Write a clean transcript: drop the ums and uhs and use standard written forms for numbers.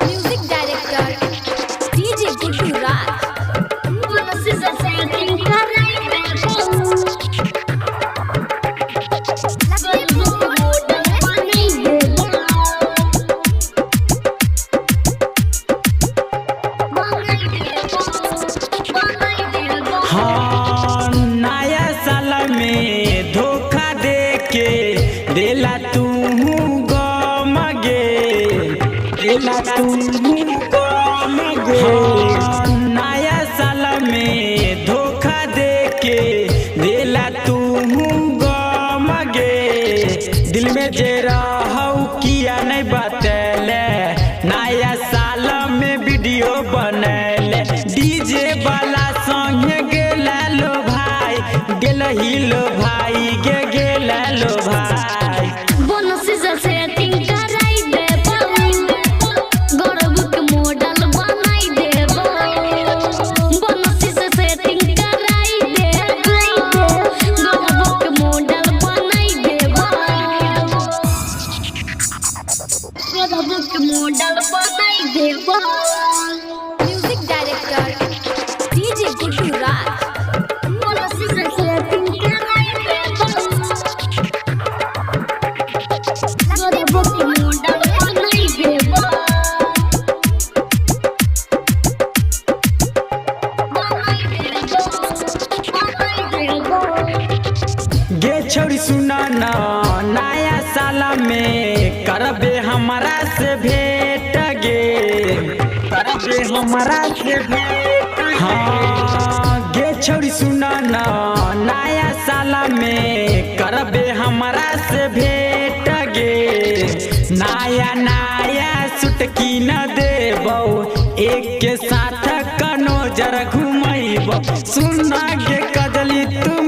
Music director DJ Guddu राज। हाँ, नया साल में धोखा दे के देला तू नया साल में धोखा दे के देला तू गम गे। दिल में जे रहू किया नहीं बतैले, नया साल में वीडियो बनैले। डीजे वाला संगे गेला लो भाई, गेल ही लो भाई, गेला लो भाई। म्यूजिक डायरेक्टर डीजे गुड्डू राज। गे छोड़ी सुना ना, नया साल में करबे हमारा से भेंट गे, करबे हमारा से भेंट। हाँ गे छोड़ी सुना ना, नया साल में करबे हमारा से भेंट गे। नया नया सूट की न देबो, एक के साथ कनो जर घुमैबो। सुना गे कजली तुम